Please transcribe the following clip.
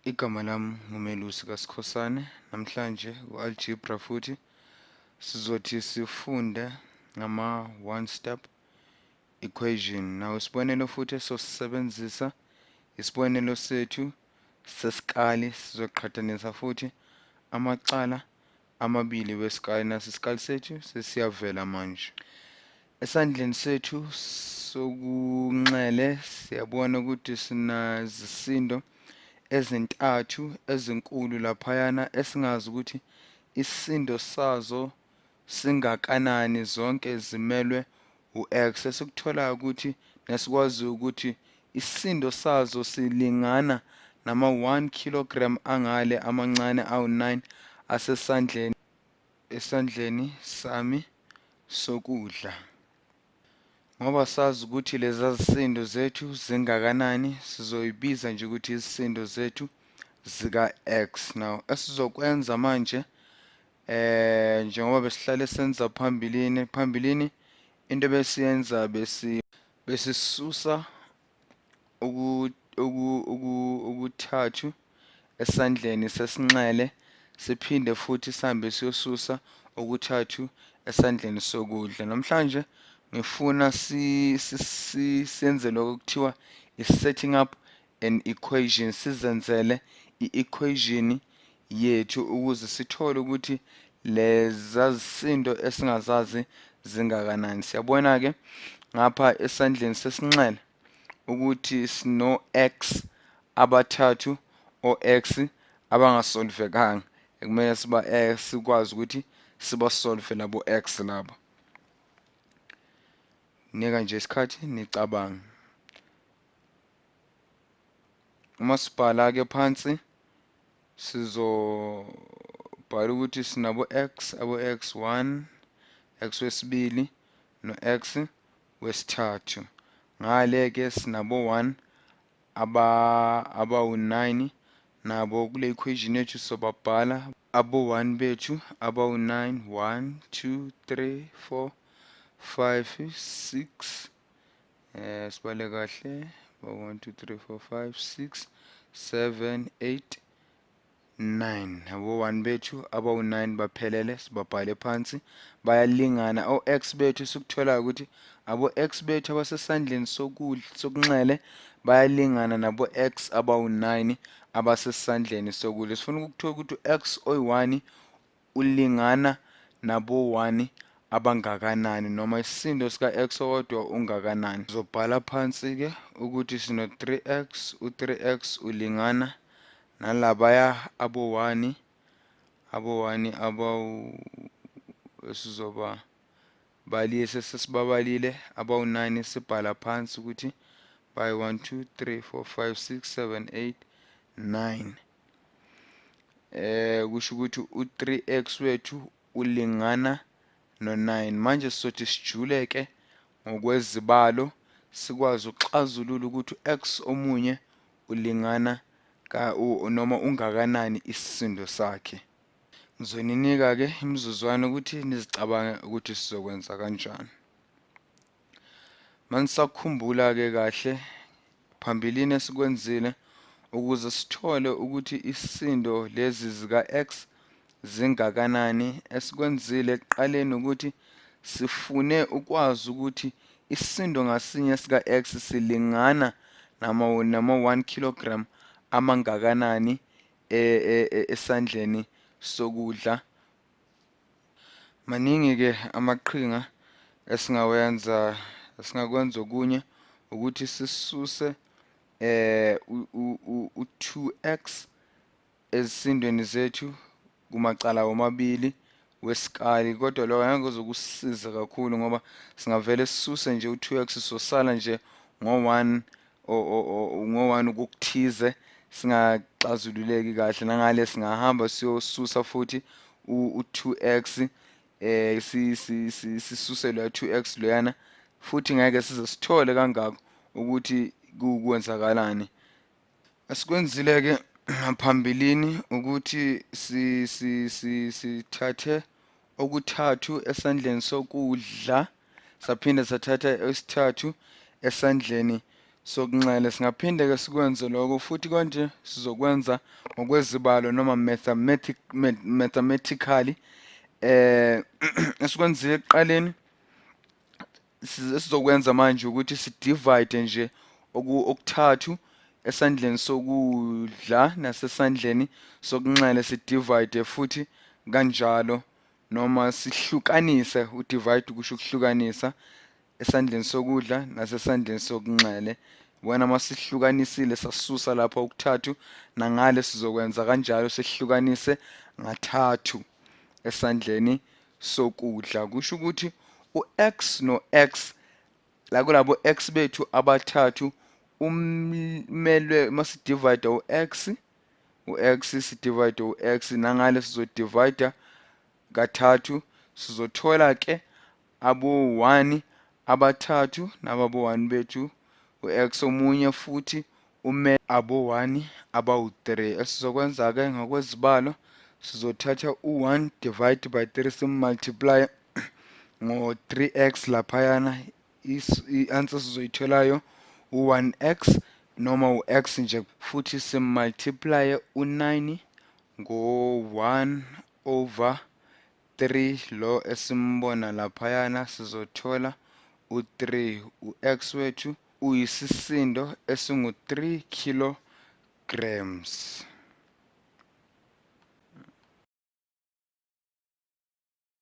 Igama lami nguMelusi kaSkhosana. Namhlanje ku-algebra futhi sizothi sifunde ngama-one step equation. Nawo isibonelo futhi esosisebenzisa isibonelo sethu sesikali. Sizoqhathanisa futhi amacala amabili wesikali. Naso isikali sethu sesiyavela manje. Esandleni sethu sokunxele siyabona ukuthi sinezisindo ezintathu ezinkulu laphayana esingazi ukuthi isisindo sazo singakanani, zonke zimelwe u-x. Esikutholayo ukuthi nesikwaziyo ukuthi isisindo sazo silingana nama-1 kilogram angale amancane awu-9 esandleni sami sokudla. Ngoba sazi ukuthi leza zisindo zethu zingakanani, sizoyibiza nje ukuthi izisindo zethu zika-x. Now esizokwenza manje njengoba besihlale senza phambilini into besiyenza besisusa ukuthathu esandleni sesinxele, siphinde futhi sihambe siyosusa ukuthathu esandleni sokudla. Namhlanje ngifuna siyenze lokho okuthiwa is-setting up an equation, sizenzele i-equation yethu ukuze sithole ukuthi leza zisindo esingazazi zingakanani. Siyabona-ke ngapha esandleni sesinxele ukuthi sino-x abathathu, o-x abangasolvekanga. Kumele sikwazi ukuthi sibasolve labo x labo. Nika nje isikhathi nicabange. Uma sibhala-ke phansi sizobhala ukuthi sinabo x, abo-x1, x wesibili no-x wesithathu. Ngale-ke sinabo 1 abawu-9 nabo kule equation yethu sobabhala abo-1 bethu abawu-9, 1 2 3 4 5 6 sibale kahle 1 2 3 4 5 6 7 8 9. Abo-1 bethu abawu-9 baphelele, sibabhale phansi, bayalingana. O-x bethu sikutholayo ukuthi abo-x bethu abasesandleni sokunxele bayalingana nabo-x abawu-9 abasesandleni sokudla. Sifuna ukuthola ukuthi u-x oyi-1 ulingana nabo-1 abangakanani, noma isisindo sika-x owodwa ungakanani. Sizobhala phansi-ke ukuthi sino-3x, u-3x ulingana nalabaya abo-1 esizobabalisa, sesibabalile abawu-9 sibhala phansi ukuthi by 1 2 3 4 5 6 7 8 9. Kusho ukuthi u-3x wethu ulingana no-9. Manje sizothi sijule-ke ngokwezibalo sikwazi ukuxazulula ukuthi u-x omunye ulingana noma ungakanani isisindo sakhe. Ngizoninika-ke imizuzwana ukuthi nizicabange ukuthi sizokwenza kanjani. Manisakhumbula-ke kahle phambilini esikwenzile ukuze sithole ukuthi isisindo lezi zika-x zingakanani, esikwenzile ekuqaleni ukuthi sifune ukwazi ukuthi isisindo ngasinye sika-x silingana nama-1 kilogram amangakanani esandleni sokudla. Maningi-ke amaqhinga esingakwenza okunye ukuthi sisuse u-2x ezisindweni zethu kumacala womabili wesikali, kodwa lokho angeke kuzokusiza kakhulu ngoba singavele sisuse nje u-2x sosala nje ngo-1 kokuthize singaxazululeki kahle. Nangale singahamba siyosusa futhi u-2x sisuse lo 2x loyana futhi ngeke size sithole kangako ukuthi kwenzakalani. Esikwenzile-ke ngaphambilini ukuthi sithathe okuthathu esandleni sokudla, saphinde sathatha esithathu esandleni sokunxele. Singaphinde ke sikwenze lokho futhi konje sizokwenza ngokwezibalo noma mathematically esikwenzile ekuqaleni sizokwenza manje ukuthi sidivide nje okuthathu esandleni sokudla nasesandleni sokunxele sidivide futhi kanjalo noma sihlukanise. Udivide kusho ukuhlukanisa esandleni sokudla nasesandleni sokunxele. Wena masihlukanisile sasusa lapha okuthathu nangale sizokwenza kanjalo sihlukanise ngathathu esandleni sokudla. Kusho ukuthi u-x no-x la kulabo x bethu abathathu umelwe masidivide u-x sidivide u-x nangale sizodivide kathathu sizothola ke abo-1 abathathu nababo-1 bethu u-x omunye futhi abo-1 abawu-3. Esizokwenza ke ngokwezibalo sizothatha u-1 divide by 3 simmultiply ngo-3x laphayana. I-answer sizoyitholayo u-1x noma u-x nje futhi simmultiply u-9 ngo-1 over 3 lo esimbona laphayana sizothola u-3. U-x wethu uyisisindo esingu-3 kilograms.